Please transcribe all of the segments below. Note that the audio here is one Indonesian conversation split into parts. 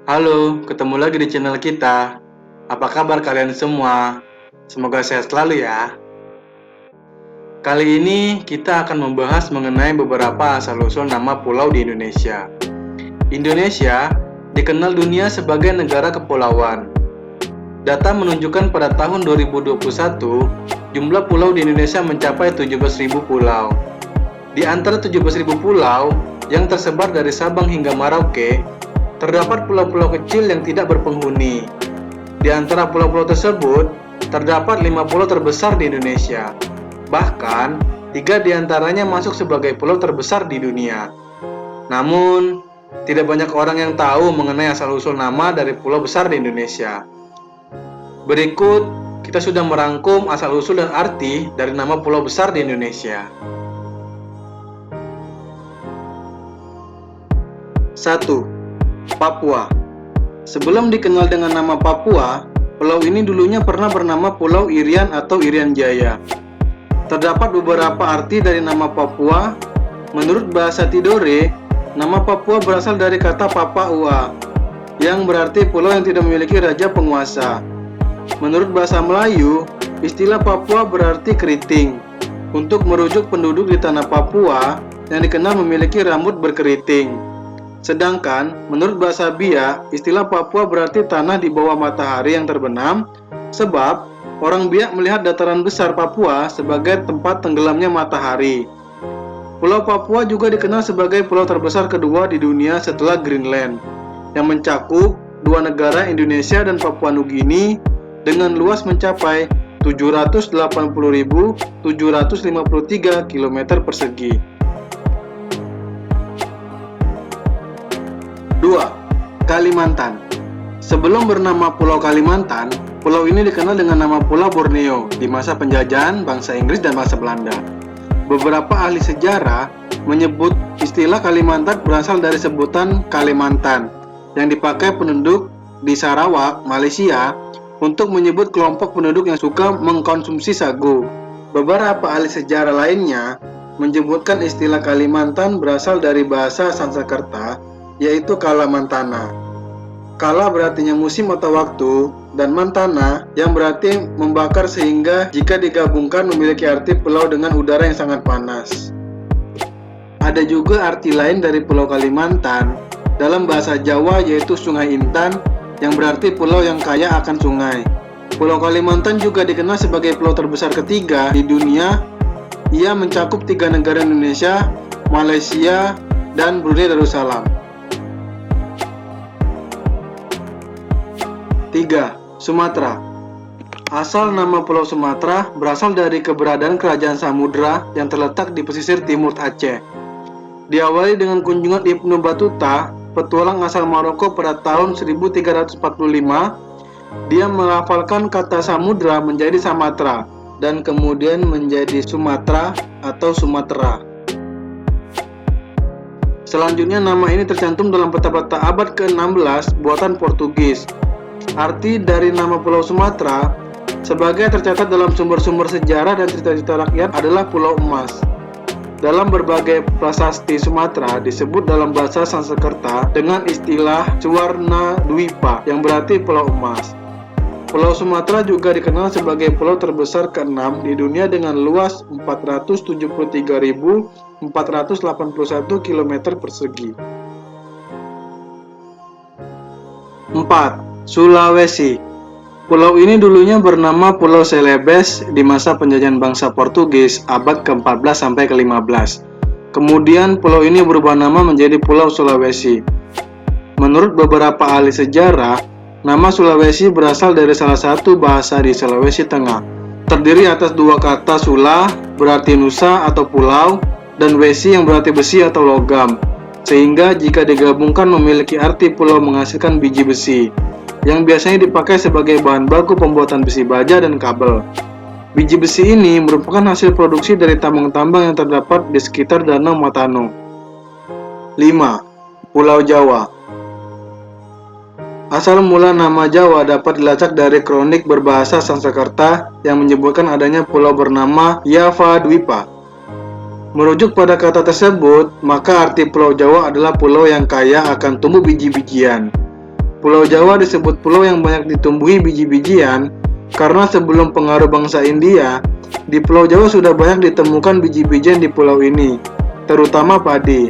Halo, ketemu lagi di channel kita. Apa kabar kalian semua? Semoga sehat selalu ya. Kali ini kita akan membahas mengenai beberapa asal-usul nama pulau di Indonesia. Indonesia dikenal dunia sebagai negara kepulauan. Data menunjukkan pada tahun 2021, jumlah pulau di Indonesia mencapai 17.000 pulau. Di antara 17.000 pulau yang tersebar dari Sabang hingga Merauke, terdapat pulau-pulau kecil yang tidak berpenghuni. Di antara pulau-pulau tersebut, terdapat 5 pulau terbesar di Indonesia. Bahkan, 3 di antaranya masuk sebagai pulau terbesar di dunia. Namun, tidak banyak orang yang tahu mengenai asal-usul nama dari pulau besar di Indonesia. Berikut, kita sudah merangkum asal-usul dan arti dari nama pulau besar di Indonesia. 1. Papua. Sebelum dikenal dengan nama Papua, pulau ini dulunya pernah bernama Pulau Irian atau Irian Jaya. Terdapat beberapa arti dari nama Papua. Menurut bahasa Tidore, nama Papua berasal dari kata Papa Ua, yang berarti pulau yang tidak memiliki raja penguasa. Menurut bahasa Melayu, istilah Papua berarti keriting, untuk merujuk penduduk di tanah Papua yang dikenal memiliki rambut berkeriting. Sedangkan, menurut bahasa Biak, istilah Papua berarti tanah di bawah matahari yang terbenam, sebab orang Biak melihat dataran besar Papua sebagai tempat tenggelamnya matahari. Pulau Papua juga dikenal sebagai pulau terbesar kedua di dunia setelah Greenland, yang mencakup dua negara Indonesia dan Papua Nugini dengan luas mencapai 780.753 km persegi. 2. Kalimantan. Sebelum bernama Pulau Kalimantan, pulau ini dikenal dengan nama Pulau Borneo di masa penjajahan bangsa Inggris dan bangsa Belanda. Beberapa ahli sejarah menyebut istilah Kalimantan berasal dari sebutan Kalimantan yang dipakai penduduk di Sarawak, Malaysia untuk menyebut kelompok penduduk yang suka mengkonsumsi sagu. Beberapa ahli sejarah lainnya menyebutkan istilah Kalimantan berasal dari bahasa Sanskerta, yaitu Kala Mantana. Kala berartinya musim atau waktu, dan Mantana yang berarti membakar, sehingga jika digabungkan memiliki arti pulau dengan udara yang sangat panas. Ada juga arti lain dari Pulau Kalimantan dalam bahasa Jawa, yaitu Sungai Intan, yang berarti pulau yang kaya akan sungai. Pulau Kalimantan juga dikenal sebagai pulau terbesar ketiga di dunia. Ia mencakup 3 negara Indonesia, Malaysia, dan Brunei Darussalam. 3. Sumatera. Asal nama Pulau Sumatera berasal dari keberadaan kerajaan Samudra yang terletak di pesisir timur Aceh. Diawali dengan kunjungan Ibnu Battuta, petualang asal Maroko pada tahun 1345, dia melafalkan kata Samudra menjadi Samatra dan kemudian menjadi Sumatra atau Sumatera. Selanjutnya nama ini tercantum dalam peta-peta abad ke-16 buatan Portugis. Arti dari nama Pulau Sumatera sebagai tercatat dalam sumber-sumber sejarah dan cerita-cerita rakyat adalah Pulau Emas. Dalam berbagai prasasti Sumatera disebut dalam bahasa Sanskerta dengan istilah Suwarna Dwipa yang berarti Pulau Emas. Pulau Sumatera juga dikenal sebagai pulau terbesar ke-6 di dunia dengan luas 473.481 km persegi. 4. Sulawesi. Pulau ini dulunya bernama Pulau Celebes di masa penjajahan bangsa Portugis abad ke-14 sampai ke-15. Kemudian pulau ini berubah nama menjadi Pulau Sulawesi. Menurut beberapa ahli sejarah, nama Sulawesi berasal dari salah satu bahasa di Sulawesi Tengah. Terdiri atas 2 kata Sula berarti nusa atau pulau dan wesi yang berarti besi atau logam, sehingga jika digabungkan memiliki arti pulau menghasilkan biji besi yang biasanya dipakai sebagai bahan baku pembuatan besi baja dan kabel. Biji besi ini merupakan hasil produksi dari tambang-tambang yang terdapat di sekitar Danau Matano. 5. Pulau Jawa. Asal mula nama Jawa dapat dilacak dari kronik berbahasa Sanskerta yang menyebutkan adanya pulau bernama Java Dwipa. Merujuk pada kata tersebut, maka arti Pulau Jawa adalah pulau yang kaya akan tumbuh biji-bijian. Pulau Jawa disebut pulau yang banyak ditumbuhi biji-bijian karena sebelum pengaruh bangsa India, di Pulau Jawa sudah banyak ditemukan biji-bijian di pulau ini, terutama padi.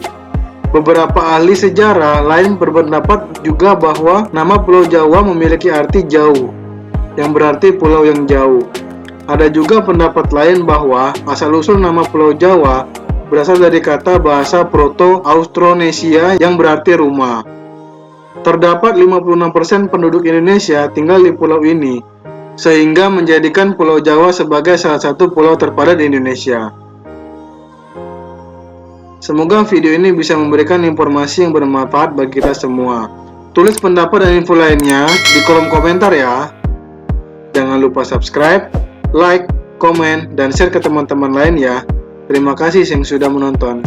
Beberapa ahli sejarah lain berpendapat juga bahwa nama Pulau Jawa memiliki arti jauh, yang berarti pulau yang jauh. Ada juga pendapat lain bahwa asal-usul nama Pulau Jawa berasal dari kata bahasa Proto-Austronesia yang berarti rumah. Terdapat 56% penduduk Indonesia tinggal di pulau ini, sehingga menjadikan Pulau Jawa sebagai salah satu pulau terpadat di Indonesia. Semoga video ini bisa memberikan informasi yang bermanfaat bagi kita semua. Tulis pendapat dan info lainnya di kolom komentar ya. Jangan lupa subscribe, like, komen, dan share ke teman-teman lain ya. Terima kasih yang sudah menonton.